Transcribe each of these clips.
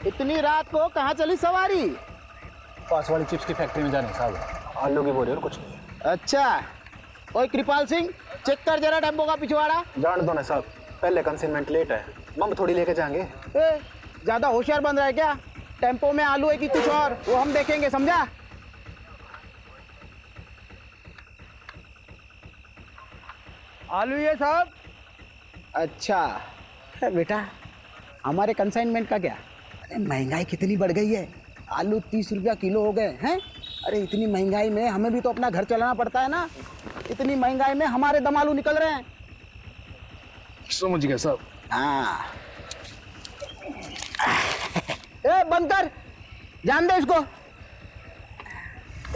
इतनी रात को कहाँ चली सवारी? पास वाली चिप्स की फैक्ट्री में जाने साहब, आलू की बोरी और कुछ नहीं। अच्छा, ओए कृपाल सिंह, चेक कर जरा टेम्पो का पिछवाड़ा। जान दो ना साहब, पहले कंसाइनमेंट लेट है, मम थोड़ी लेके जाएंगे। ज्यादा होशियार बन रहा है क्या? टेम्पो में आलू है कि कुछ और, वो हम देखेंगे, समझा? आलू ये साहब। अच्छा बेटा, हमारे कंसाइनमेंट का क्या? अरे महंगाई कितनी बढ़ गई है, आलू 30 रुपया किलो हो गए हैं। अरे इतनी महंगाई में हमें भी तो अपना घर चलाना पड़ता है ना। इतनी महंगाई में हमारे दम आलू निकल रहे हैं। समझ गया साहब। हाँ ए बंद कर, जान दे इसको।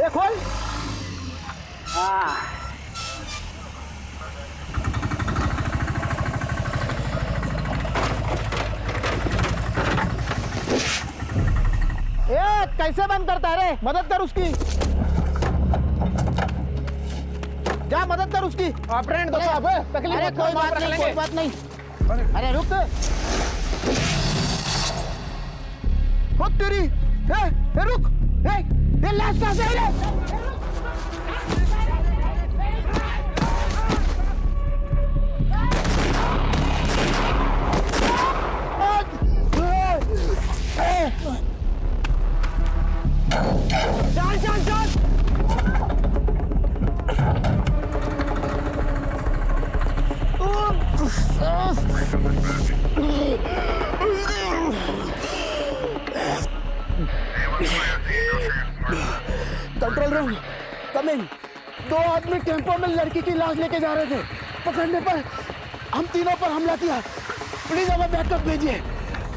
ए खोल। हाँ ए कैसे बंद करता है रे? मदद कर उसकी, जा मदद कर उसकी। ऑपरेंट दो साहब, तकलीफ अरे मत कोई करो, बात रख नहीं, लेंगे। कोई बात नहीं। अरे रुक, खुद तेरी। ए रुक, ए लाश कहाँ से आई रे? चल चल चल। कंट्रोल रूम कम इन। 2 आदमी टेम्पो में लड़की की लाश लेके जा रहे थे। पकड़ने पर हम तीनों पर हमला किया। प्लीज हमें बैकअप भेजिए।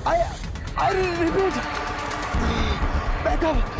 I repeat, backup.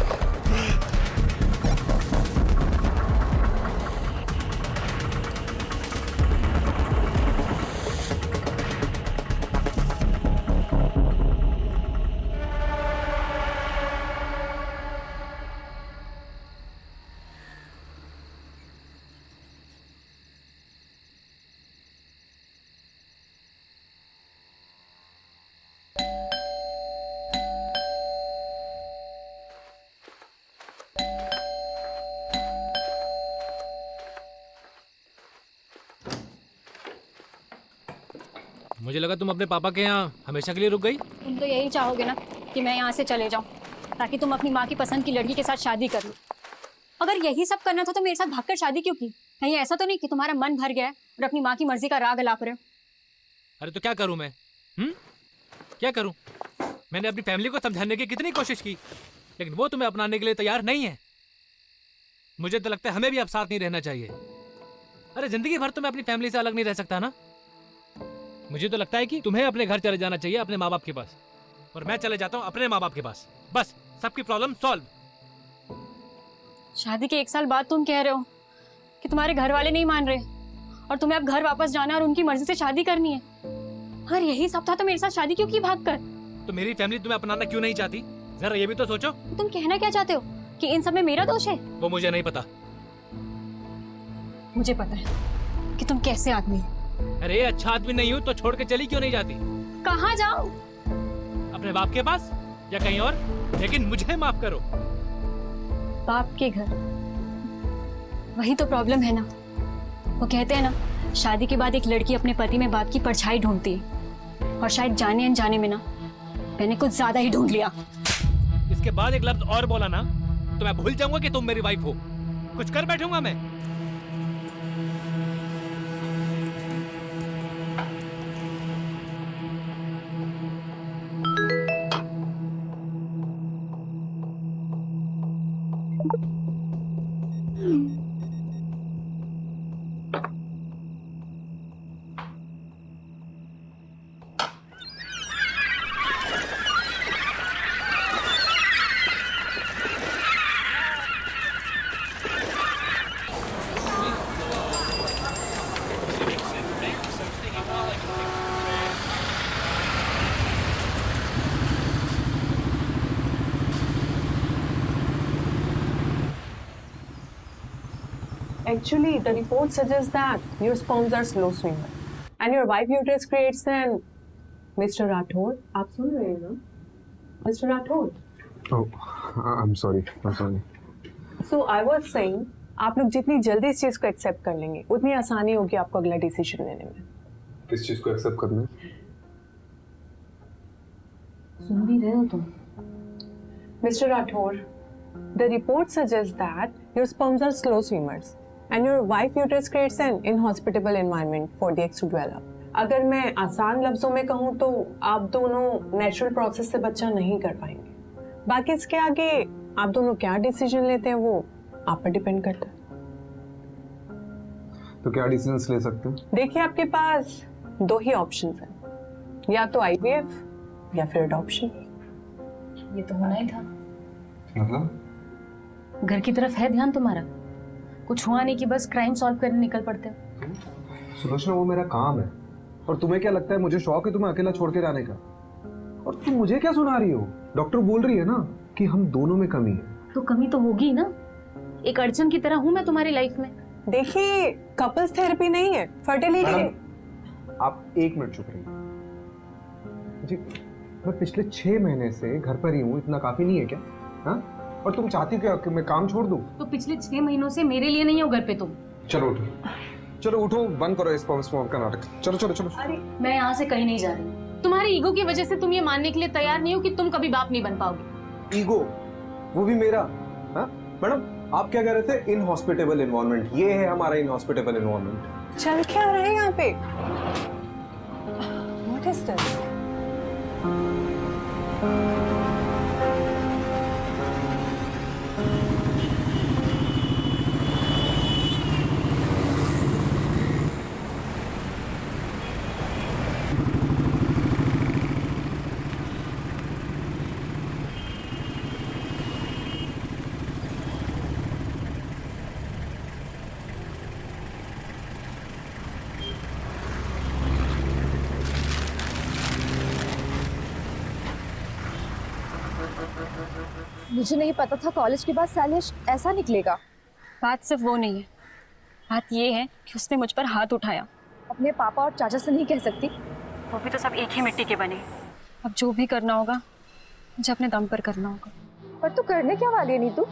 मुझे लगा तुम अपने पापा के यहाँ हमेशा के लिए रुक गई। तुम तो यही चाहोगे ना कि मैं यहाँ से चले जाऊँ, ताकि तुम अपनी माँ की पसंद की लड़की के साथ शादी कर लो। अगर यही सब करना था तो मेरे साथ भागकर शादी क्यों की? कहीं ऐसा तो नहीं कि तुम्हारा मन भर गया है और अपनी माँ की मर्जी का राग अलाप रहे हो? अरे तो क्या करूँ मैं? क्या करूँ? मैंने अपनी फैमिली को समझाने की कितनी कोशिश की, लेकिन वो तुम्हें अपनाने के लिए तैयार नहीं है। मुझे तो लगता है हमें भी अब साथ नहीं रहना चाहिए। अरे जिंदगी भर तो मैं अपनी फैमिली से अलग नहीं रह सकता ना। मुझे तो लगता है कि तुम्हें अपने घर चले जाना चाहिए, अपने माँ बाप के पास, और मैं चले जाता हूँ अपने माँ बाप के पास। बस सबकी प्रॉब्लम सॉल्व। शादी के 1 साल बाद तुम कह रहे हो कि तुम्हारे घर वाले नहीं मान रहे और तुम्हें अब घर वापस जाना और उनकी मर्जी से शादी करनी है। अगर यही सब था तो मेरे साथ शादी क्यों की भागकर? तो मेरी फैमिली तुम्हें अपनाना क्यों नहीं चाहती? जरा ये भी तो सोचो। तुम कहना क्या चाहते हो कि इन सब में मेरा दोष है? वो मुझे नहीं पता। मुझे पता है कि तुम कैसे आदमी हो। अरे अच्छा आदमी नहीं हूँ तो छोड़ के चली क्यों नहीं जाती? कहाँ जाऊं? अपने बाप के पास या कहीं और, लेकिन मुझे माफ करो। बाप के घर, वही तो प्रॉब्लम है ना। वो कहते हैं ना, शादी के बाद एक लड़की अपने पति में बाप की परछाई ढूंढती है, और शायद जाने अनजाने में ना मैंने कुछ ज्यादा ही ढूंढ लिया। इसके बाद एक लफ्ज और बोला ना तो मैं भूल जाऊंगा कि तुम मेरी वाइफ हो। कुछ कर बैठूंगा मैं। Actually, the report suggests that your sperms are slow swinger and your wife uterus creates an Mr. Rathod. आप सुन रहे हैं ना? Mr. Rathod. Oh, I'm sorry. So I was saying, आप लोग जितनी जल्दी इस चीज को एक्सेप्ट कर लेंगे उतनी आसानी होगी आपको अगला डिसीजन लेने में। किस चीज को एक्सेप्ट करना है? सुन भी रहे हो तुम? Mr. Rathod, the report suggests that your sperms are slow swimmers and your wife uterus creates an inhospitable environment for the eggs to develop. अगर मैं आसान लफ्जों में कहूँ तो आप दोनों नेचुरल प्रोसेस से बच्चा नहीं कर पाएंगे। बाकी इसके आगे आप दोनों क्या डिसीजन लेते हैं वो आप पर डिपेंड करता है। तो क्या डिसीजंस ले सकते हैं? देखिए आपके पास दो ही ऑप्शंस हैं, या तो IVF या फिर अडॉप्शन। ये तो होना ही था। मतलब घर की तरफ है ध्यान तुम्हारा? कुछ हुआ नहीं कि बस क्राइम सॉल्व करने निकल पड़ते हो। सुलोचना, वो मेरा काम है। और तुम्हें क्या लगता है मुझे शौक है तुम्हें अकेला छोड़ के जाने का? और तुम मुझे क्या सुना रही हो? डॉक्टर बोल रही है ना कि हम दोनों में कमी है। तो कमी तो होगी ना, एक अड़चन की तरह हूं मैं तुम्हारी लाइफ में। देखिए कपल्स थेरेपी नहीं है, फर्टिलिटी। आप 1 मिनट चुप रहिए जी। मैं पिछले 6 महीने से घर पर ही हूँ, इतना काफी नहीं है क्या? हाँ? और तुम चाहती क्या कि मैं काम छोड़ दूं? तो पिछले 6 महीनों से मेरे लिए नहीं हो घर पे तुम। चलो उठो, चलो उठो, बंद करो इस स्पर्म का नाटक। चलो चलो चलो। मैं यहाँ से कहीं नहीं जा रही। तुम्हारी ईगो की वजह से तुम ये मानने के लिए तैयार नहीं हो कि तुम कभी बाप नहीं बन पाओगे। ईगो? वो भी मेरा? हाँ मैडम, आप क्या कह रहे थे? Inhospitable environment. ये है हमारा इनहॉस्पिटेबल एनवायरनमेंट। चल क्या रहा है यहाँ पे? What is this? मुझे नहीं पता था कॉलेज के बाद शैलेश ऐसा निकलेगा। बात सिर्फ वो नहीं है, बात ये है कि उसने मुझ पर हाथ उठाया। अपने पापा और चाचा से नहीं कह सकती? वो भी तो सब एक ही मिट्टी के बने। अब जो भी करना होगा मुझे अपने दम पर करना होगा। पर तू करने क्या वाली है नीतू?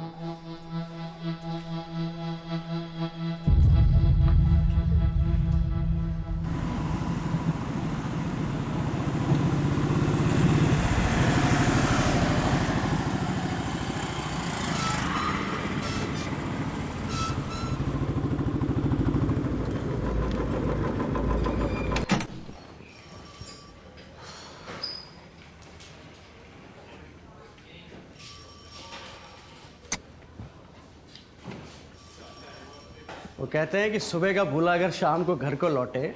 वो कहते हैं कि सुबह का भूला अगर शाम को घर को लौटे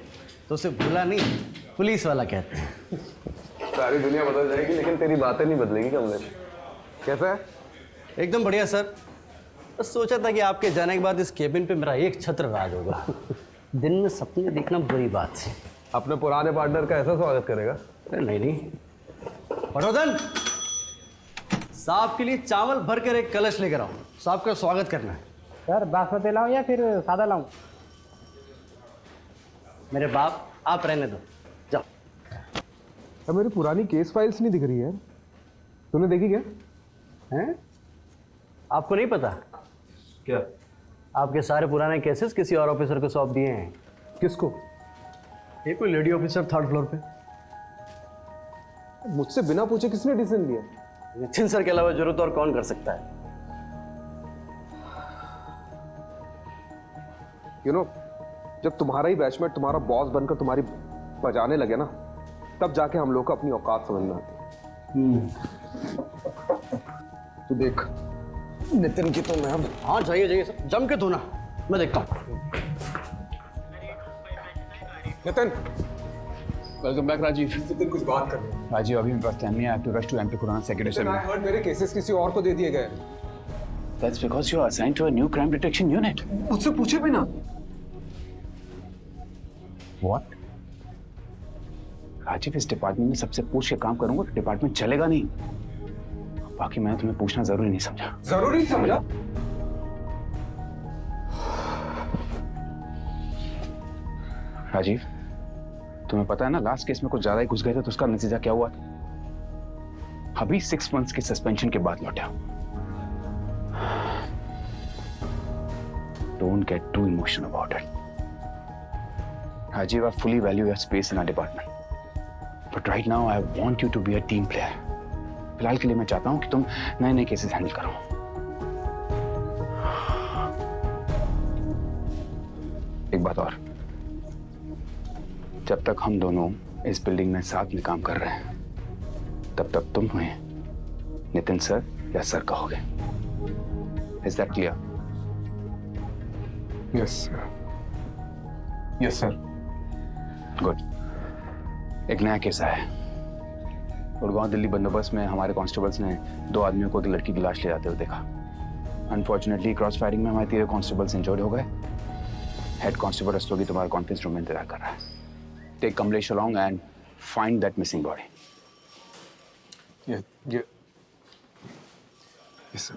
तो उसे भूला नहीं, पुलिस वाला कहते हैं। सारी दुनिया बदल जाएगी लेकिन तेरी बातें नहीं बदलेगी कमलेश। कैसा है? एकदम बढ़िया सर। बस सोचा था कि आपके जाने के बाद इस केबिन पे मेरा एक छत्र राज होगा। दिन में सपने देखना बुरी बात है। अपने पुराने पार्टनर का ऐसा स्वागत करेगा? नहीं। पटोदन, साहब के लिए चावल भर कर एक कलश लेकर आओ, साहब का स्वागत करना है। सर बासमती लाऊं या फिर सादा लाऊं? मेरे बाप, आप रहने दो, जाओ। अब मेरी पुरानी केस फाइल्स नहीं दिख रही है, तूने देखी क्या? हैं? आपको नहीं पता क्या? आपके सारे पुराने केसेस किसी और ऑफिसर को सौंप दिए हैं। किसको? ये कोई लेडी ऑफिसर 3rd फ्लोर पे। मुझसे बिना पूछे किसने डिसीजन लिया? नितिन सर के अलावा जरूरत और कौन कर सकता है? जब तुम्हारा ही बैचमेट तुम्हारा बॉस बनकर तुम्हारी बजाने लगे ना, तब जाके हम लोग को अपनी औकात समझ में आती है। तू देख नितिन की तो मैं अब। हाँ जाइए सर, जम के धोना, मैं देखता हूँ। Nitin, welcome back Rajiv. नितिन कुछ बात कर। राजीव अभी मेरे पास टाइम नहीं है। I have to rush to MP Khurana secretary में। मेरे केसेस किसी और को दे दिए गए। That's because you are assigned to a new crime detection unit. मुझसे पूछे भी ना। व्हाट? राजीव, इस डिपार्टमेंट में सबसे पूछ के काम करूंगा तो डिपार्टमेंट चलेगा नहीं। बाकी मैंने तुम्हें पूछना जरूरी नहीं समझा। जरूरी समझा? राजीव, तुम्हें पता है ना लास्ट केस में कुछ ज्यादा ही घुस गए थे तो उसका नतीजा क्या हुआ था? अभी 6 months की सस्पेंशन के बाद लौटा। Don't get too emotional about it. Rajiv, I fully value your space in our department. But right now, I want you to be a team player. फिलहाल के लिए मैं चाहता हूं कि तुम नए केसेस हैंडल करो। एक बात और, जब तक हम दोनों इस बिल्डिंग में साथ में काम कर रहे हैं, तब तक तुम हमें नितिन सर या सर कहोगे। Is that clear? Yes sir. Yes sir. Good. एक नया केस आया है। गुड़गांव दिल्ली बंदोबस्त में हमारे कांस्टेबल्स ने 2 आदमियों को लड़की की लाश ले जाते हुए देखा। अनफॉर्चुनेटली क्रॉस फायरिंग में हमारे 3 कांस्टेबल्स इंजर्ड हो गए। हेड कांस्टेबल रस्तोगी तुम्हारा कॉन्फ्रेंस रूम में इंतजार कर रहा है। Take Kamlesh along and find that missing body. Yes sir.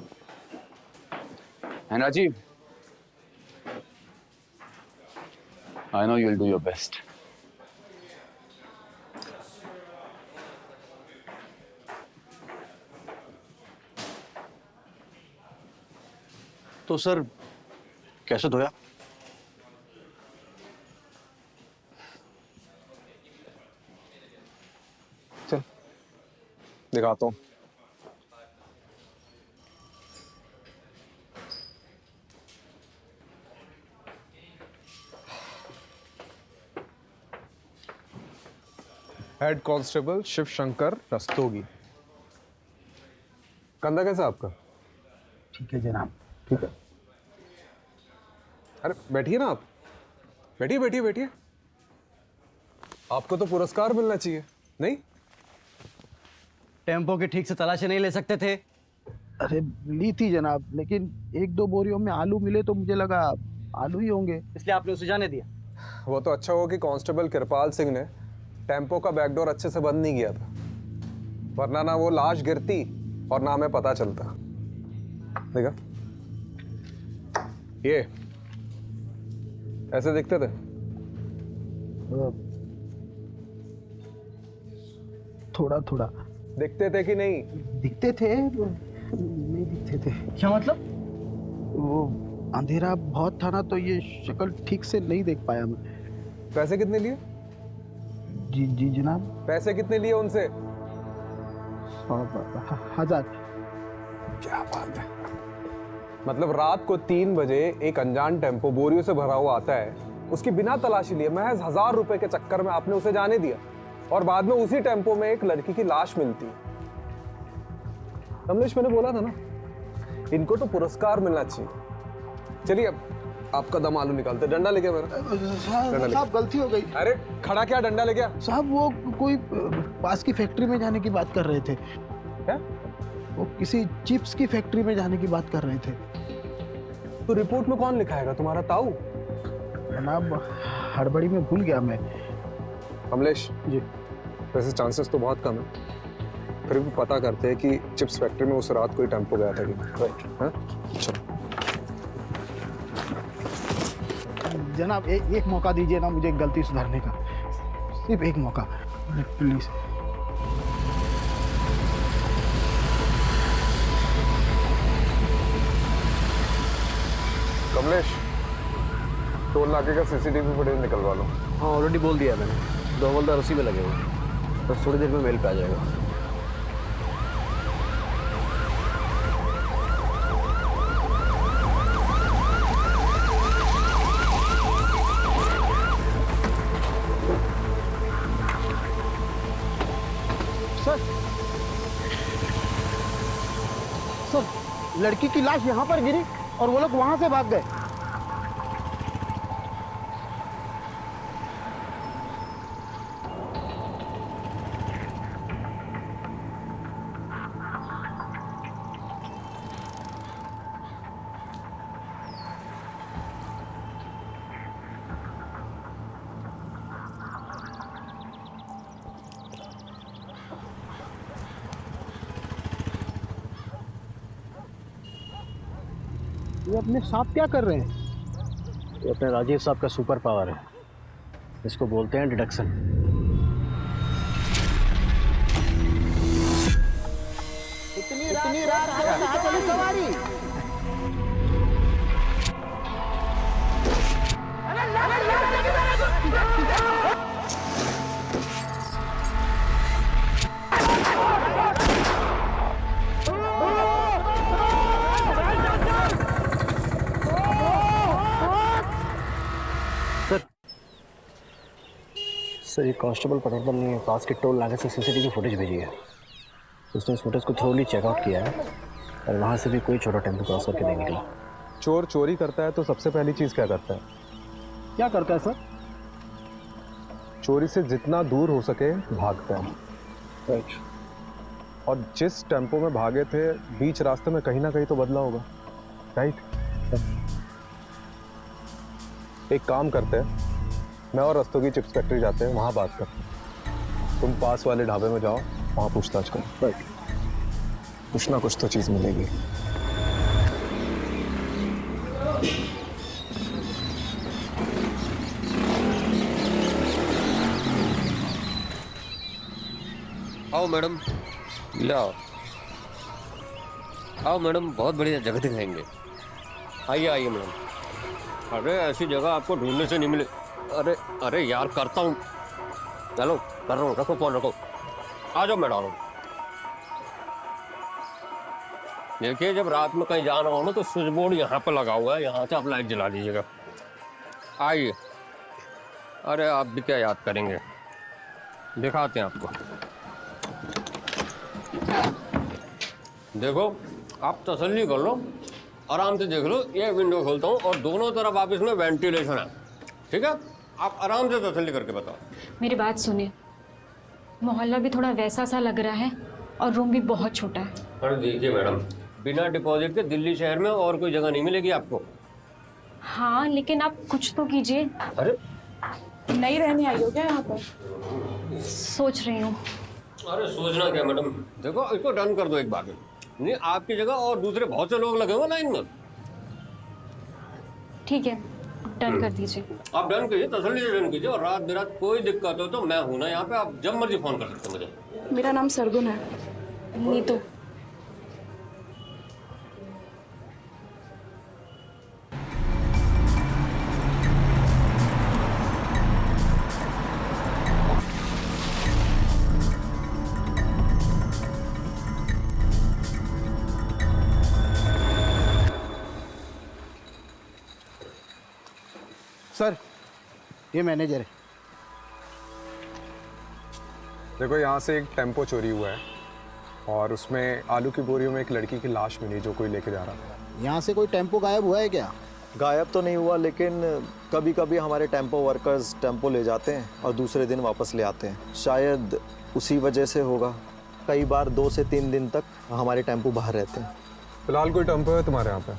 And Rajiv, I know you'll do your best. तो सर कैसे धोया? चल दिखाता हूँ। Head constable Shiv Shankar Rastogi. कंधा कैसा आपका? ठीक है जनाब। ठीक है। अरे बैठिए ना आप। बैठिए बैठिए बैठिए। आपको तो पुरस्कार मिलना चाहिए, नहीं? टेम्पो की ठीक से तलाशी नहीं ले सकते थे? अरे ली थी जनाब, लेकिन 1-2 बोरियों में आलू मिले तो मुझे लगा आलू ही होंगे, इसलिए आपने उसे जाने दिया। वो तो अच्छा हुआ कि कांस्टेबल कृपाल सिंह ने टेम्पो का बैकडोर अच्छे से बंद नहीं किया था, वरना ना वो लाश गिरती और ना हमें पता चलता। देखा, ये ऐसे दिखते थे। थोड़ा थोड़ा दिखते थे कि नहीं? दिखते थे, नहीं दिखते थे। क्या मतलब? वो अंधेरा बहुत था ना, तो ये शक्ल ठीक से नहीं देख पाया मैं। पैसे कितने लिए? जी जी जनाब। पैसे कितने लिए उनसे? 1000। क्या बात है। मतलब रात को 3 बजे एक अनजान टेम्पो बोरियों से भरा हुआ आता है, उसकी बिना तलाशी लिए महज 1000 रुपए के चक्कर में आपने उसे जाने दिया, और बाद में उसी टेम्पो में एक लड़की की लाश मिलती है। कमलेश, मैंने बोला था ना, इनको तो पुरस्कार मिलना चाहिए। चलिए अब आपका दम आलू निकालते। डंडा लेके मेरा। साहब गलती हो गई। अरे खड़ा क्या, डंडा ले गया? साहब वो कोई पास की फैक्ट्री में जाने की बात कर रहे थे। क्या? वो किसी चिप्स की फैक्ट्री में जाने की बात कर रहे थे। तो रिपोर्ट में कौन लिखाएगा, तुम्हारा ताऊ? जनाब हड़बड़ी में भूल गया मैं। कमलेश जी, वैसे चांसेस तो बहुत कम है, फिर भी पता करते हैं कि चिप्स फैक्ट्री में उस रात कोई टेम्पो गया था कि नहीं। राइट? चलो जनाब एक मौका दीजिए ना मुझे गलती सुधारने का, सिर्फ एक मौका प्लीज। कमलेश, टोल नाके का सीसीटीवी फुटेज निकलवा लो। हाँ ऑलरेडी बोल दिया मैंने, 2 हवलदार उसी में लगे हुए हैं, बस थोड़ी देर में मेल पे आ जाएगा। सर लड़की की लाश यहाँ पर गिरी और वो लोग वहां से भाग गए। ये अपने साथ क्या कर रहे हैं? ये अपने राजीव साहब का सुपर पावर है, इसको बोलते हैं डिडक्शन। यार, कहाँ चली सवारी? सर, ये कांस्टेबल पटवर्धन ने पास के टोल नाके से सीसीटीवी फुटेज भेजी है। उसने इस फुटेज को थोड़ी चेकआउट किया है और वहाँ से भी कोई छोटा टेम्पो क्रॉस करके नहीं निकला। चोर चोरी करता है तो सबसे पहली चीज क्या करता है? क्या करता है सर? चोरी से जितना दूर हो सके भागता है। राइट। और जिस टेम्पो में भागे थे बीच रास्ते में कहीं ना कहीं तो बदला होगा, राइट? एक काम करते हैं, मैं और रस्तों की चिप्स फैक्ट्री जाते हैं, वहां बात करते हैं। तुम पास वाले ढाबे में जाओ, वहां पूछताछ करो। राइट। कुछ ना कुछ तो चीज मिलेगी। आओ मैडम, ले आओ। आओ मैडम, बहुत बढ़िया जगह दिखाएंगे। आइए आइए मैडम। अरे ऐसी जगह आपको ढूंढने से नहीं मिले। अरे अरे यार, करता हूँ। चलो कर रहा हूँ, रखो फोन रखो। आ जाओ मैडम। देखिए, जब रात में कहीं जाना हो ना तो स्विच बोर्ड यहाँ पे लगा हुआ है, यहाँ से आप लाइट जला लीजिएगा। आइए। अरे आप भी क्या याद करेंगे, दिखाते हैं आपको। देखो, आप तसल्ली कर लो, आराम से देख लो। ये विंडो खोलता हूँ और दोनों तरफ आप इसमें वेंटिलेशन है, ठीक है? आप आराम से तसल्ली करके बताओ। मेरी बात सुनिए, मोहल्ला भी थोड़ा वैसा सा लग रहा है और रूम भी बहुत छोटा है। अरे देखिए मैडम, बिना डिपॉजिट के दिल्ली शहर में और कोई जगह नहीं मिलेगी आपको। हाँ, लेकिन आप कुछ तो कीजिए। अरे नहीं रहने आई हो क्या यहाँ पर? सोच रही हूँ। अरे सोचना क्या मैडम, देखो इसको डन कर दो एक बार में। नहीं, आपकी जगह और दूसरे बहुत से लोग लगे हुए लाइन में। ठीक है, डन कर दीजिए। आप डन कीजिए, तसल्ली से डन कीजिए। और रात बिरात कोई दिक्कत हो तो मैं हूं ना यहाँ पे, आप जब मर्जी फोन कर सकते हैं मुझे। मेरा नाम सरगुन है। नीतू। सर, ये मैनेजर है। देखो, यहाँ से एक टेम्पो चोरी हुआ है और उसमें आलू की बोरियों में एक लड़की की लाश मिली जो कोई लेके जा रहा था। यहाँ से कोई टेम्पो गायब हुआ है क्या? गायब तो नहीं हुआ, लेकिन कभी कभी हमारे टेम्पो वर्कर्स टेम्पो ले जाते हैं और दूसरे दिन वापस ले आते हैं। शायद उसी वजह से होगा। कई बार 2 से 3 दिन तक हमारे टेम्पो बाहर रहते हैं। फिलहाल कोई टेम्पो है तुम्हारे यहाँ पे?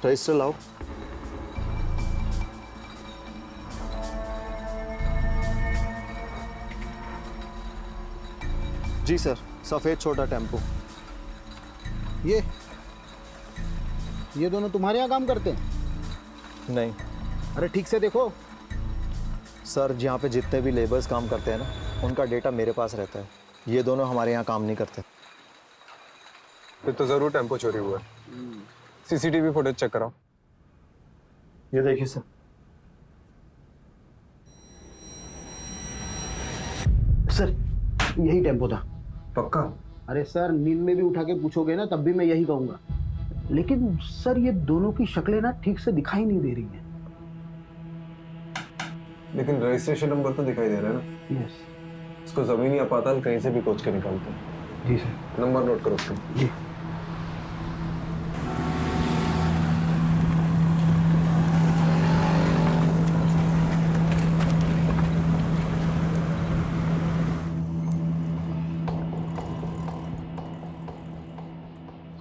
रजिस्टर लाओ। जी सर, सफ़ेद छोटा टेम्पो। ये दोनों तुम्हारे यहाँ काम करते हैं? नहीं अरे ठीक से देखो। सर, यहाँ पे जितने भी लेबर्स काम करते हैं ना, उनका डेटा मेरे पास रहता है। ये दोनों हमारे यहाँ काम नहीं करते। फिर तो जरूर टेम्पो चोरी हुआ है। सीसीटीवी फुटेज चेक कराओ। ये देखिए सर। सर, यही टेम्पो था। पक्का? अरे सर, नींद में भी उठा के पूछोगे ना तब भी मैं यही कहूँगा। लेकिन सर, ये दोनों की शक्लें ना ठीक से दिखाई नहीं दे रही हैं। लेकिन रजिस्ट्रेशन नंबर तो दिखाई दे रहा है ना? यस। इसको जमीनी अपातल कहीं से भी खोज के निकालते हैं। जी सर। नंबर नोट करो उसका। जी।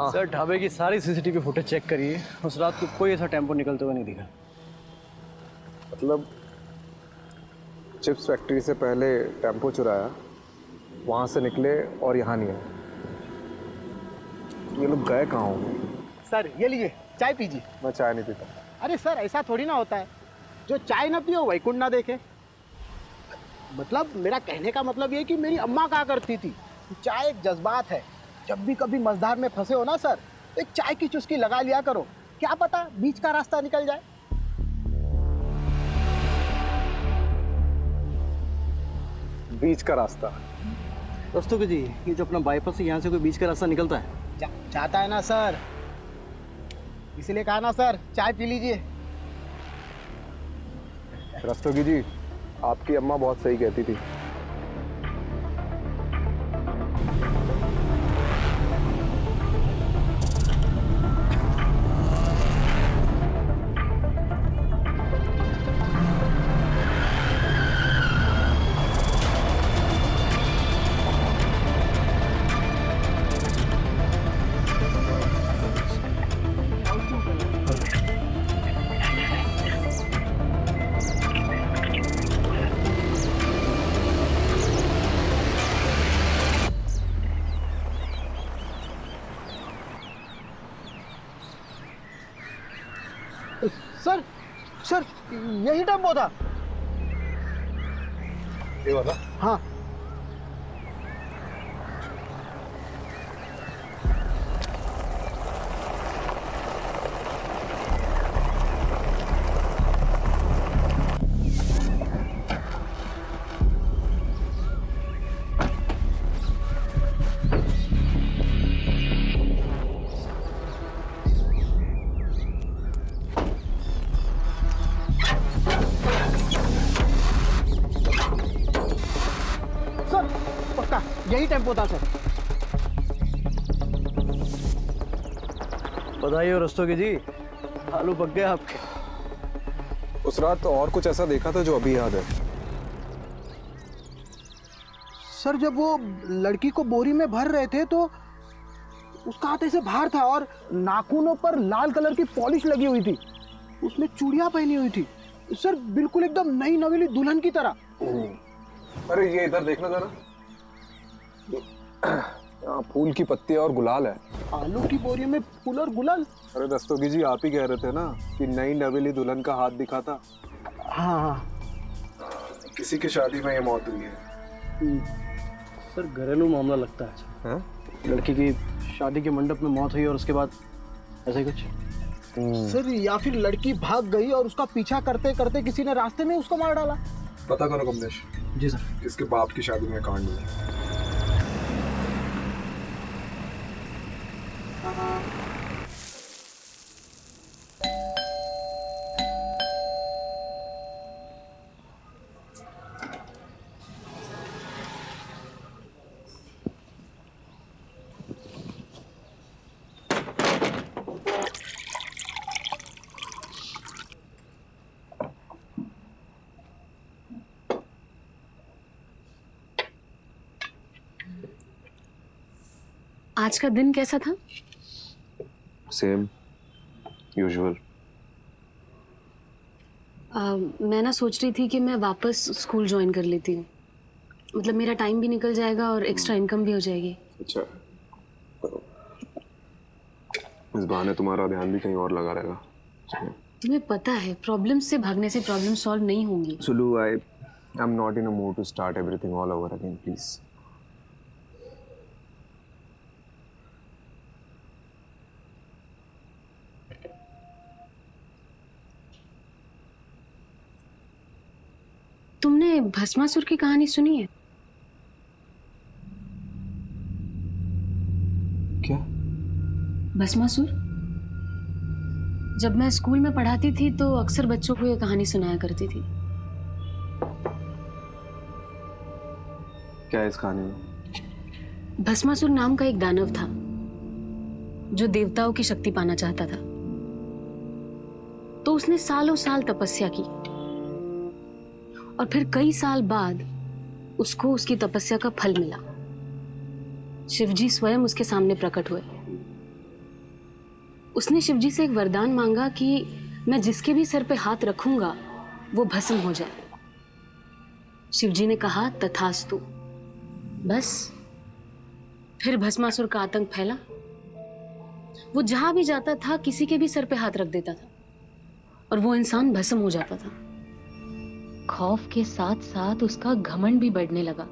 सर, ढाबे की सारी सीसीटीवी फुटेज चेक करिए। उस रात को कोई ऐसा टेम्पो निकलते हुए नहीं दिखा। मतलब चिप्स फैक्ट्री से पहले टेम्पो चुराया, वहाँ से निकले और यहाँ नहीं आए। ये लोग गए कहाँ होंगे? सर, ये लीजिए, चाय पीजिए। मैं चाय नहीं पीता। अरे सर, ऐसा थोड़ी ना होता है। जो चाय ना पियो वैकुंठ ना देखे। मतलब मेरा कहने का मतलब ये है कि मेरी अम्मा कहा करती थी, चाय एक जज्बात है। जब भी कभी मझधार में फंसे हो ना सर, तो एक चाय की चुस्की लगा लिया करो, क्या पता बीच का रास्ता निकल जाए। बीच का रास्ता? रस्तोगी जी, ये जो अपना बाईपास है यहाँ से कोई बीच का रास्ता निकलता है? जाता है ना सर, इसलिए कहा ना सर, चाय पी लीजिए। रस्तोगी जी, आपकी अम्मा बहुत सही कहती थी। सर सर, यही टेम्पो था। ये वाला? हाँ। यही टेम्पो था सर। बधाई हो रस्तोगी जी, आलू पक गए आपके। उस रात और कुछ ऐसा देखा था जो अभी याद है? सर जब वो लड़की को बोरी में भर रहे थे तो उसका हाथ ऐसे बाहर था और नाखूनों पर लाल कलर की पॉलिश लगी हुई थी, उसने चूड़ियां पहनी हुई थी सर, बिल्कुल एकदम नई नवेली दुल्हन की तरह। अरे ये इधर देखना जरा, फूल की पत्ती और गुलाल है। आलू की बोरी में फूल और गुलाल? अरे रस्तोगी जी, आप ही कह रहे थे ना कि नई नवेली दुल्हन का हाथ दिखा था। हाँ, किसी की शादी में ये मौत हुई है। सर घरेलू मामला लगता है। हाँ? लड़की की शादी के मंडप में मौत हुई और उसके बाद ऐसा ही कुछ। सर या फिर लड़की भाग गई और उसका पीछा करते करते किसी ने रास्ते में उसको मार डाला। पता करो कमलेश। जी सर। इसके बाप की शादी में कांड हुआ। आज का दिन कैसा था? Same usual. मैं ना सोच रही थी कि मैं वापस स्कूल ज्वाइन कर लेती हूँ, मतलब मेरा टाइम भी निकल जाएगा और एक्स्ट्रा इनकम भी हो जाएगी। अच्छा, इस बहाने तुम्हारा ध्यान भी कहीं और लगा रहेगा। तुम्हें पता है प्रॉब्लम से भागने से प्रॉब्लम सॉल्व नहीं होंगी। Sulu, I am not in a mood to start everything all over again, please. तुमने भस्मासुर की कहानी सुनी है? क्या? भस्मासुर? जब मैं स्कूल में पढ़ाती थी तो अक्सर बच्चों को ये कहानी सुनाया करती थी। क्या है इस कहानी में? भस्मासुर नाम का एक दानव था जो देवताओं की शक्ति पाना चाहता था, तो उसने सालों साल तपस्या की और फिर कई साल बाद उसको उसकी तपस्या का फल मिला। शिवजी स्वयं उसके सामने प्रकट हुए। उसने शिवजी से एक वरदान मांगा कि मैं जिसके भी सर पे हाथ रखूंगा वो भस्म हो जाए। शिवजी ने कहा तथास्तु। बस फिर भस्मासुर का आतंक फैला। वो जहां भी जाता था किसी के भी सर पे हाथ रख देता था और वो इंसान भस्म हो जाता था। खौफ के साथ साथ उसका घमंड भी बढ़ने लगा।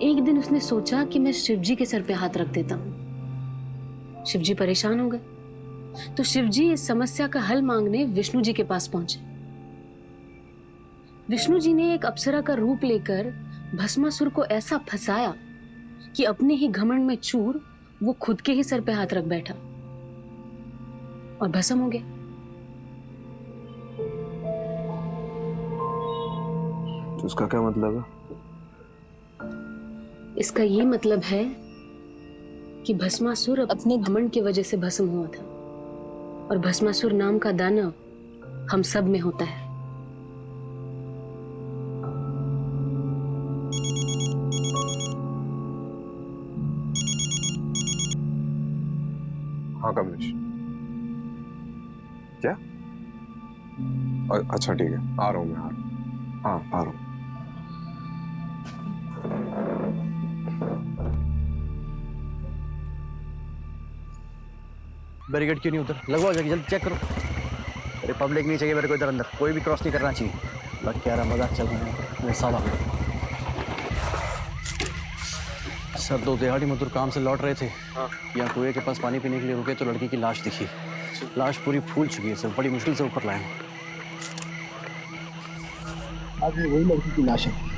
एक दिन उसने सोचा कि मैं शिवजी के सर पे हाथ रख देता हूं। शिवजी परेशान हो गए तो शिवजी इस समस्या का हल मांगने विष्णु जी के पास पहुंचे। विष्णु जी ने एक अप्सरा का रूप लेकर भस्मासुर को ऐसा फंसाया कि अपने ही घमंड में चूर वो खुद के ही सर पे हाथ रख बैठा और भस्म हो गया। तो उसका क्या मतलब है? इसका ये मतलब है कि भस्मासुर अपने घमंड की वजह से भस्म हुआ था और भस्मासुर नाम का दानव हम सब में होता है। हाँ कमलेश, क्या? अच्छा ठीक है, आ रहा हूँ मैं, हाँ आ रहा हूँ। बैरिकेड क्यों नहीं उधर लगवाओ, जाके जल्दी चेक करो। अरे पब्लिक नहीं चाहिए मेरे को इधर अंदर, कोई भी क्रॉस नहीं करना चाहिए। लग क्या रहा मजाक चल रहा है मेरे साथ। सर 2 दिहाड़ी मजदूर काम से लौट रहे थे, यहाँ कुएं के पास पानी पीने के लिए रुके तो लड़की की लाश दिखी। लाश पूरी फूल चुकी है सर, बड़ी मुश्किल से ऊपर लाए। आज वही लड़की की लाश है।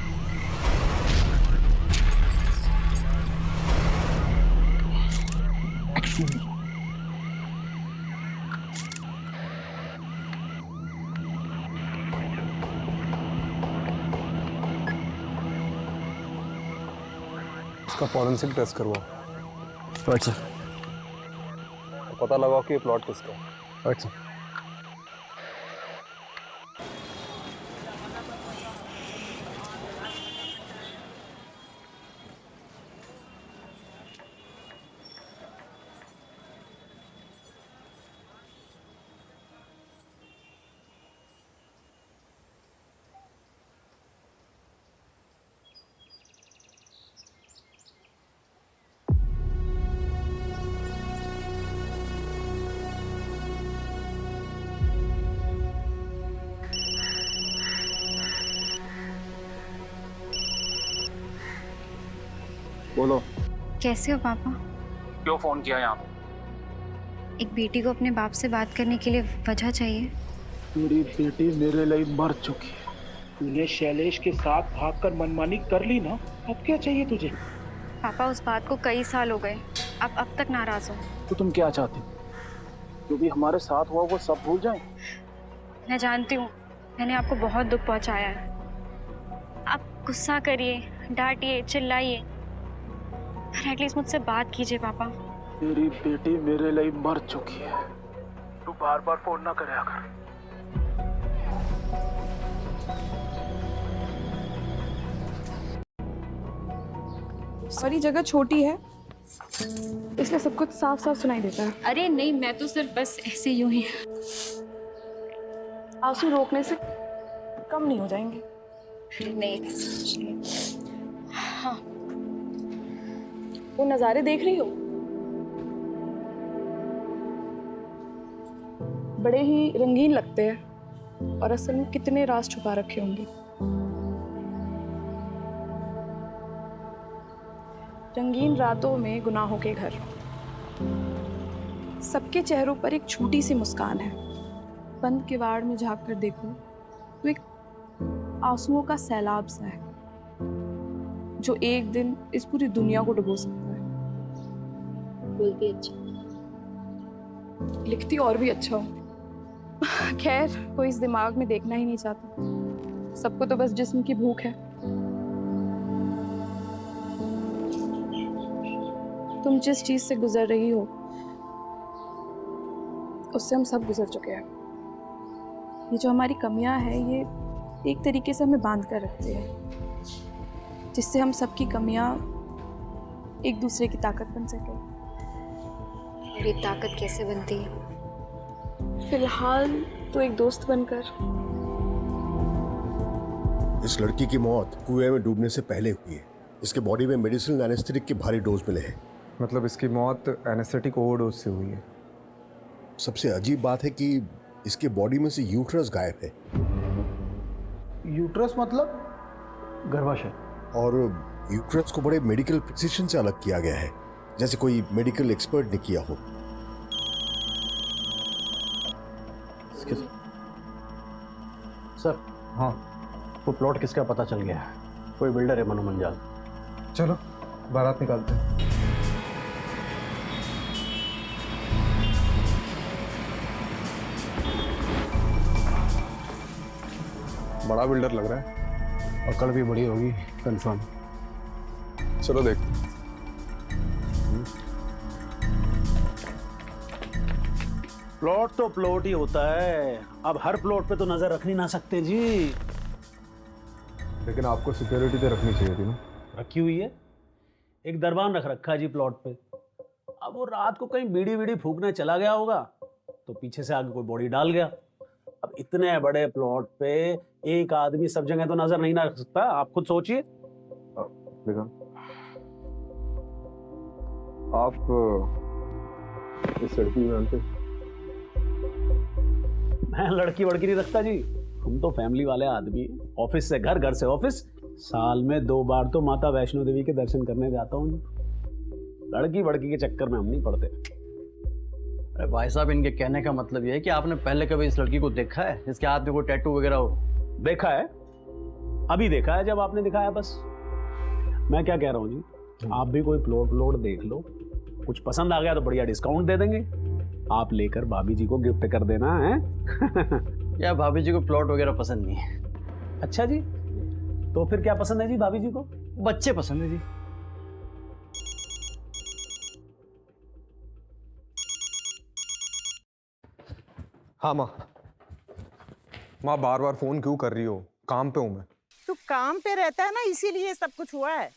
इसका फॉरेंसिक टेस्ट करवाओ। अच्छा, पता लगाओ कि ये प्लॉट किसका है। अच्छा। बोलो। कैसे हो पापा? क्यों फोन किया यहाँ पे? एक बेटी को अपने बाप से बात करने के लिए वजह चाहिए। मेरी बेटी मेरे लिए मर चुकी है। तूने शैलेश के साथ भागकर मनमानी कर ली ना, अब क्या चाहिए तुझे? पापा उस बात को कई साल हो गए, आप अब तक नाराज हो। तो तुम क्या चाहती हो? जो भी हमारे साथ हुआ वो सब भूल जाए? मैं जानती हूँ मैंने आपको बहुत दुख पहुँचाया है। आप गुस्सा करिए, डांटिए, चिल्लाइए, पर एटलीस्ट मुझसे बात कीजिए पापा। मेरी बेटी मेरे लिए मर चुकी है, तू बार बार फोन ना करे अगर। सॉरी, जगह छोटी है इसलिए सब कुछ साफ साफ सुनाई देता है। अरे नहीं, मैं तो सिर्फ बस ऐसे यूं ही। आंसू रोकने से कम नहीं हो जाएंगे। नहीं, हाँ। वो नज़ारे देख रही हो? बड़े ही रंगीन लगते हैं और असल में कितने राज छुपा रखे होंगे। रंगीन रातों में गुनाहों के घर, सबके चेहरों पर एक छोटी सी मुस्कान है। बंद किवाड़ में झांक कर देखो तो एक आंसुओं का सैलाब सा है जो एक दिन इस पूरी दुनिया को डुबो सकता है। बोलती अच्छा, लिखती और भी अच्छा हो। खैर, कोई इस दिमाग में देखना ही नहीं चाहता, सबको तो बस जिस्म की भूख है। तुम जिस चीज से गुजर रही हो उससे हम सब गुजर चुके हैं। ये जो हमारी कमियां हैं ये एक तरीके से हमें बांध कर रखते हैं, जिससे हम सबकी कमियां एक दूसरे की ताकत बन सके। और ये ताकत कैसे बनती है? फिलहाल तो एक दोस्त बनकर। इस लड़की की मौत कुएं में डूबने से पहले हुई है। इसके बॉडी में मेडिसिनल एनेस्थेटिक के भारी डोज मिले हैं। मतलब इसकी मौत एनेस्थेटिक ओवरडोज से हुई है। सबसे अजीब बात है कि इसके बॉडी में से यूट्रस गायब है। यूट्रस मतलब? गर्भाशय। और यूट्रस को बड़े मेडिकल प्रिसिशन से अलग किया गया है, जैसे कोई मेडिकल एक्सपर्ट ने किया हो। सर, हाँ, वो प्लॉट किसका पता चल गया है। कोई बिल्डर है, मनु मंजाल। चलो बारात निकालते हैं। बड़ा बिल्डर लग रहा है। अकड़ भी बड़ी होगी, कंफर्म। चलो देखते हैं। प्लॉट तो प्लॉट ही होता है, अब हर प्लॉट पे तो नजर रख नहीं ना सकते जी। लेकिन आपको सिक्योरिटी तो रखनी चाहिए थी ना। रखी हुई है, एक दरबान रख रखा है जी प्लॉट पे। अब वो रात को कहीं बीड़ी बीड़ी फूकने चला गया होगा तो पीछे से आगे कोई बॉडी डाल गया। अब इतने बड़े प्लॉट पे एक आदमी सब जगह तो नजर नहीं ना रख सकता, आप खुद सोचिए। देखा, आप इस लड़की को जानते? मैं लड़की वड़की नहीं रखता जी, हम तो फैमिली वाले आदमी हैं। ऑफिस से घर, घर से ऑफिस, साल में 2 बार तो माता वैष्णो देवी के दर्शन करने जाता हूँ। लड़की वड़की के चक्कर में हम नहीं पड़ते। अरे भाई साहब, इनके कहने का मतलब ये है कि आपने पहले कभी इस लड़की को देखा है जिसके हाथ में कोई टैटू वगैरह हो? देखा है, अभी देखा है जब आपने दिखाया, बस। मैं क्या कह रहा हूँ जी, आप भी कोई प्लॉट देख लो, कुछ पसंद आ गया तो बढ़िया डिस्काउंट दे देंगे, आप लेकर भाभी जी को गिफ्ट कर देना है। या भाभी जी को प्लॉट वगैरह पसंद नहीं है। अच्छा जी, तो फिर क्या पसंद है जी भाभी जी को? बच्चे पसंद है जी। हाँ माँ, माँ बार बार फोन क्यों कर रही हो? काम पे हूँ मैं। तू काम पे रहता है ना, इसीलिए सब कुछ हुआ है।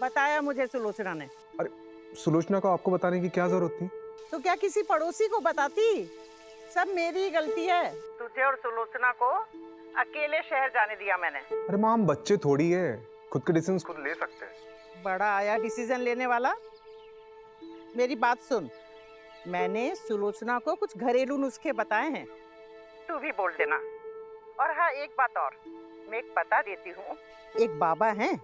बताया मुझे सुलोचना ने। अरे सुलोचना को आपको बताने की क्या जरूरत थी? तो क्या किसी पड़ोसी को बताती? सब मेरी गलती है। तुझे और सुलोचना को अकेले शहर जाने दिया मैंने। अरे माँ, हम बच्चे थोड़ी है, खुद के डिसीजन खुद ले सकते हैं। बड़ा आया डिसीजन लेने वाला। मेरी बात सुन, मैंने सुलोचना को कुछ घरेलू नुस्खे बताए हैं, तू भी बोल देना। और हाँ, एक बात और मैं एक बता देती हूँ। एक बाबा हैं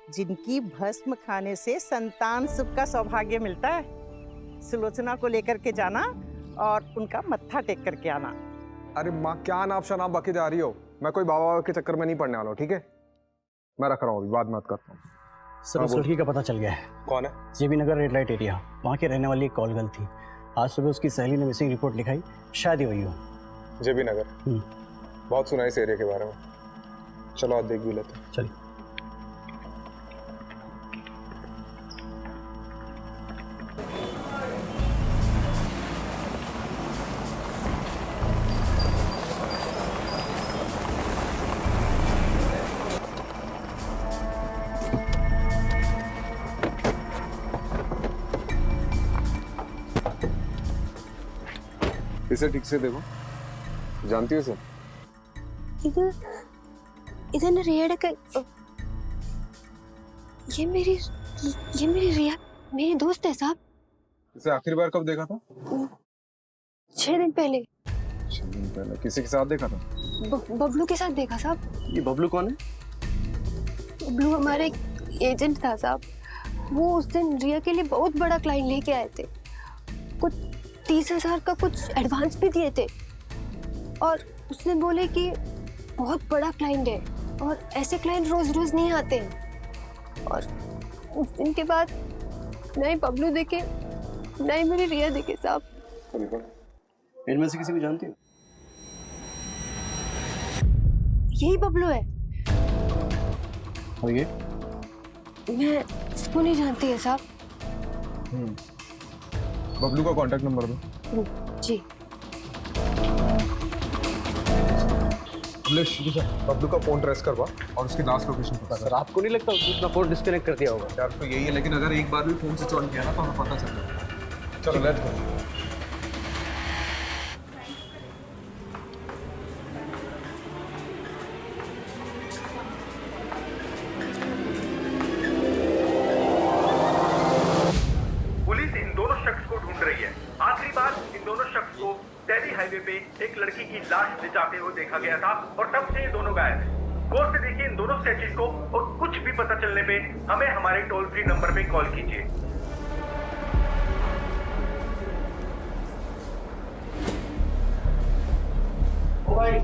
जिनकी भस्म खाने से संतान सुख का सौभाग्य मिलता है। सुलोचना को लेकर के जाना और उनका मत्था टेक करके आना। अरे माँ, क्या नाप शनाप बाकी जा रही हो? मैं कोई बाबा के चक्कर में नहीं पड़ने वाला हूँ, ठीक है? मैं रख रहा हूँ, अभी बाद में बात करता हूँ। सर, उस लड़की का पता चल गया है। कौन है? जेबी नगर रेड लाइट एरिया, वहाँ के रहने वाली एक कॉल गर्ल थी। आज सुबह उसकी सहेली ने मिसिंग रिपोर्ट लिखाई, शायद ही हुई हो। जेबी नगर, बहुत सुना इस एरिया के बारे में। चलो आज देख भी लेते हैं। चलिए। इसे ठीक से देखो, जानती हो इसे? इधर ना रिया का, ये मेरी रिया मेरी दोस्त है साहब। इसे आखिरी बार कब देखा था? 6 दिन पहले। 6 दिन पहले किसी के साथ देखा था? बबलू के साथ देखा साहब। ये बबलू कौन है? बबलू हमारे एजेंट था साहब। वो उस दिन रिया के लिए बहुत बड़ा क्लाइंट लेके आए थे, कुछ 30,000 का कुछ एडवांस भी दिए थे, और उसने बोले कि बहुत बड़ा क्लाइंट है और ऐसे क्लाइंट रोज रोज नहीं आते हैं। और उस दिन के बाद नहीं बबलू देखे, नहीं मेरी रिया देखे साहब। इनमें से किसी को जानती हो? यही बबलू है। और ये? मैं इसको नहीं जानती है साहब। बबलू का कांटेक्ट नंबर दो। जी। बबलू का फोन ट्रेस करवा और उसकी लास्ट लोकेशन पता कर। सर, आपको नहीं लगता उसने अपना फोन डिस्कनेक्ट कर दिया होगा? यार तो यही है, लेकिन अगर एक बार भी फोन स्विच ऑन किया ना तो हमें पता चल जाएगा। चलो लेट्स गो। पुलिस इन दोनों शख्स को ढूंढ रही है। आखिरी बार इन दोनों शख्स को दिल्ली हाईवे पे एक लड़की की लाश ले जाते हुए देखा गया था और तब से ये दोनों गायब हैं। गौर से देखिए इन दोनों स्केचेस को और कुछ भी पता चलने पे हमें हमारे टोल फ्री नंबर पे कॉल कीजिए। ओ भाई,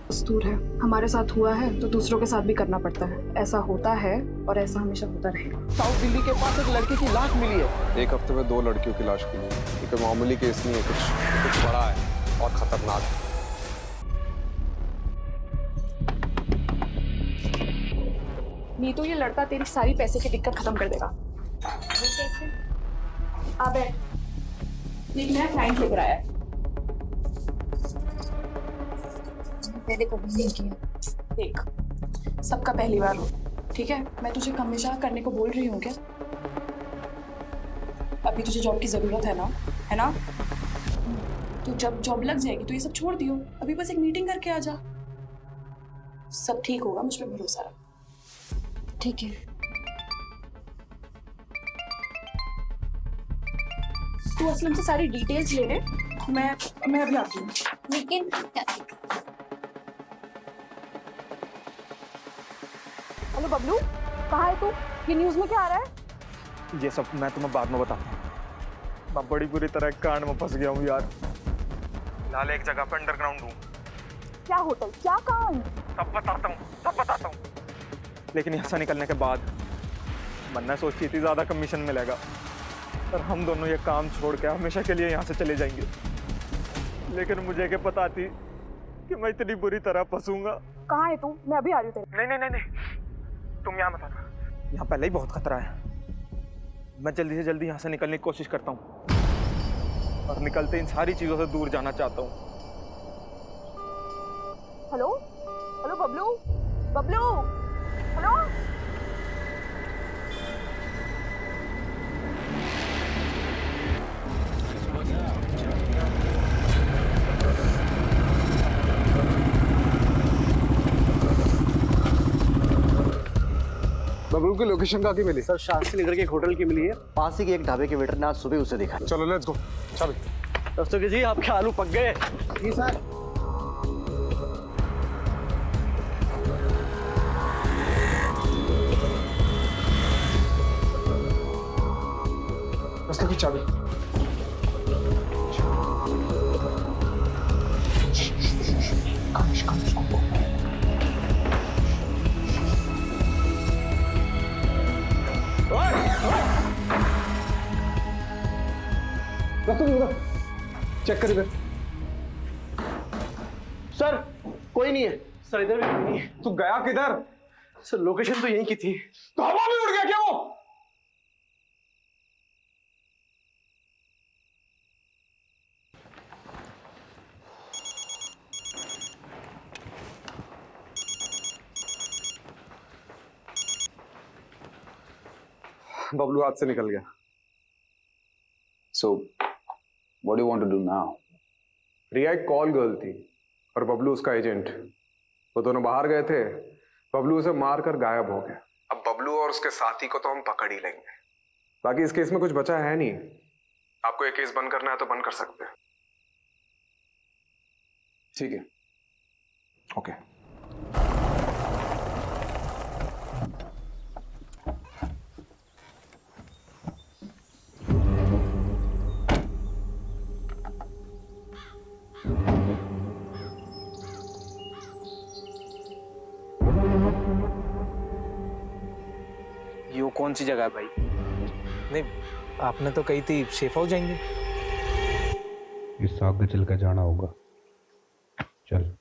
दस्तूर है, हमारे साथ हुआ है तो दूसरों के साथ भी करना पड़ता है। ऐसा होता है और ऐसा हमेशा होता रहेगा। साउथ दिल्ली के पास एक लड़की की लाश मिली है। एक हफ्ते में 2 लड़कियों की लाश मिली है। ये कोई मामूली केस नहीं है, कुछ बड़ा है और खतरनाक है। नहीं तो ये लड़का तेरी सारी पैसे की दिक्कत खत्म कर देगा। अबे एक नया क्लाइंट लेकर आया है। मैंने कभी नहीं किया। देख, सबका पहली बार हो, ठीक है? मैं तुझे हमेशा करने को बोल रही हूँ क्या? अभी तुझे जॉब की जरूरत है ना? तो जब जॉब लग जाएगी तो ये सब छोड़ दियो। अभी बस एक मीटिंग करके आ जा, सब ठीक होगा, मुझ पे भरोसा रख। ठीक है। तू असलम से सारी डिटेल्स ले ले, मैं अभी आती हूँ। लेकिन हेलो बबलू, कहाँ है तू? ये न्यूज़ में क्या आ रहा है? ये सब मैं तुम्हें बाद में बताता हूँ। मैं बड़ी बुरी तरह कांड में फंस गया हूँ यार। फिलहाल एक जगह पर अंडरग्राउंड हूँ। क्या होटल, क्या कांड? सब बताता हूँ। लेकिन यहाँ से निकलने के बाद मन्ना सोची थी ज़्यादा कमीशन मिलेगा, पर हम दोनों ये काम छोड़ के हमेशा के लिए यहाँ से चले जाएंगे। लेकिन मुझे क्या पता थी कि मैं इतनी बुरी तरह फंसूंगा। कहाँ है तू? मैं अभी आ रही हूँ तेरे। नहीं, तुम यहाँ मत आना। यहाँ पहले ही बहुत खतरा है। मैं जल्दी से जल्दी यहाँ से निकलने की कोशिश करता हूँ और निकलते इन सारी चीज़ों से दूर जाना चाहता हूँ। Hello Bablu, hello. बबलू की लोकेशन कहाँ की मिली? सर शास्त्री नगर के एक होटल की मिली है, पास ही के एक ढाबे के वेटर ने आज सुबह उसे देखा। चलो लेट्स गो। चल दस्तों जी, आपके आलू पक गए। जी सर। रास्ते की चाबी। चेक कर इधर। सर कोई नहीं है। सर इधर भी कोई नहीं है। तू गया किधर? सर लोकेशन तो यहीं की थी। तो हवा में उड़ गया क्या वो? बबलू हाथ से निकल गया। So, what do you want to do now? रिया एक कॉल गर्ल थी और बबलू उसका एजेंट। वो दोनों बाहर गए थे। बबलू उसे मारकर गायब हो गया। अब बबलू और उसके साथी को तो हम पकड़ ही लेंगे। बाकी इस केस में कुछ बचा है नहीं। आपको ये केस बंद करना है तो बंद कर सकते हैं। ठीक है। ओके। ये कौन सी जगह है भाई? नहीं, आपने तो कही थी सेफ हाउस जाएंगे। इस आगे चल के जाना होगा। चल।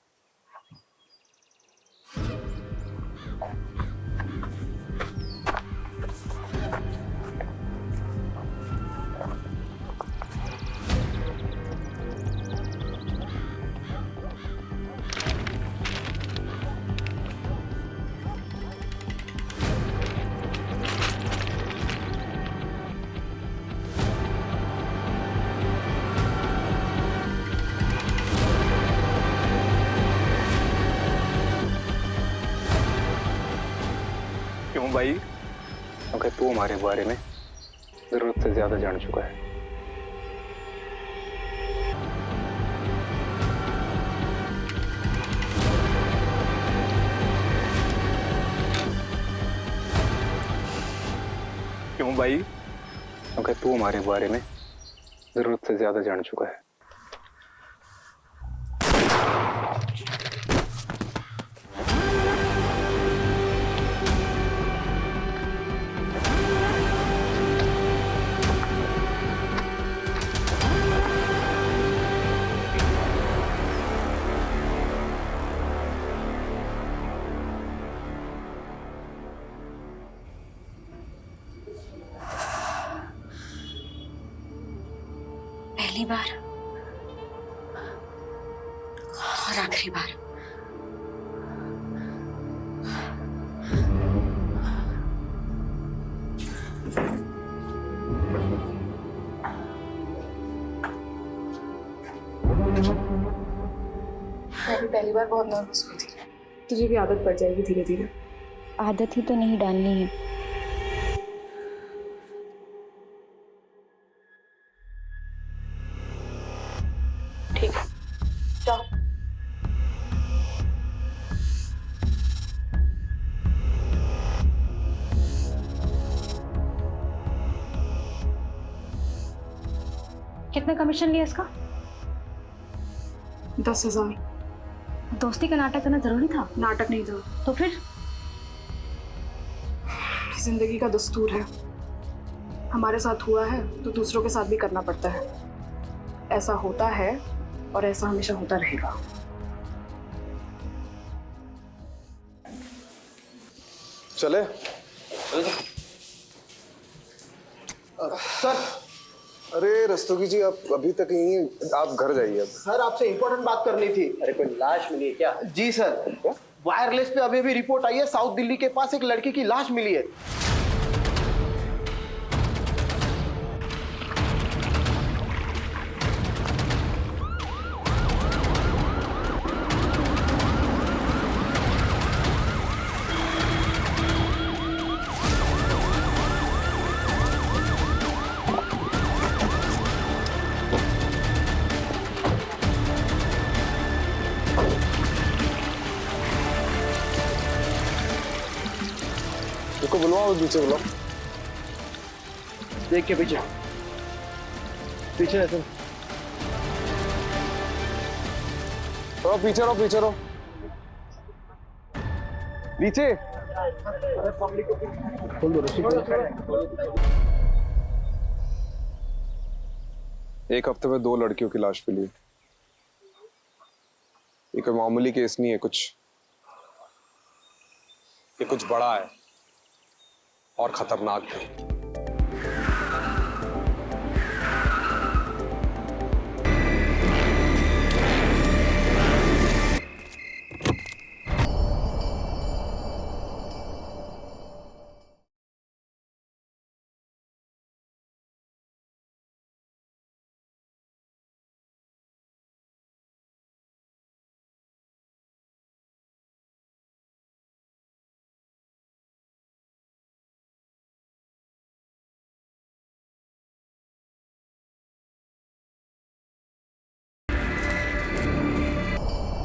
क्यों भाई? अगर तू हमारे बारे में जरूरत से ज्यादा जान चुका है। क्यों भाई? क्योंकि तू हमारे बारे में जरूरत से ज्यादा जान चुका है। पहली बार और आखिरी बार। मैं भी पहली बार बहुत नर्वस हुई थी। तुझे भी आदत पड़ जाएगी धीरे धीरे। आदत ही तो नहीं डालनी है। ठीक है, जाओ। कितना कमीशन लिया इसका? 10,000। दोस्ती का नाटक करना जरूरी था? नाटक नहीं था। तो फिर? जिंदगी का दस्तूर है, हमारे साथ हुआ है तो दूसरों के साथ भी करना पड़ता है। ऐसा होता है और ऐसा हमेशा होता रहेगा। चले सर। अरे रस्तोगी जी, आप अभी तक यहीं हैं, आप घर जाइए अब। सर आपसे इंपॉर्टेंट बात करनी थी। अरे कोई लाश मिली है क्या? जी सर, वायरलेस पे अभी रिपोर्ट आई है, साउथ दिल्ली के पास एक लड़की की लाश मिली है। इसको बुलवाओ, पीछे बुलाओ। देख के पीछे पीछे है। थोड़ा पीछे रहो, पीछे रहो, नीचे। एक हफ्ते में 2 लड़कियों की लाश मिली। ये कोई मामूली केस नहीं है, ये कुछ बड़ा है और खतरनाक है।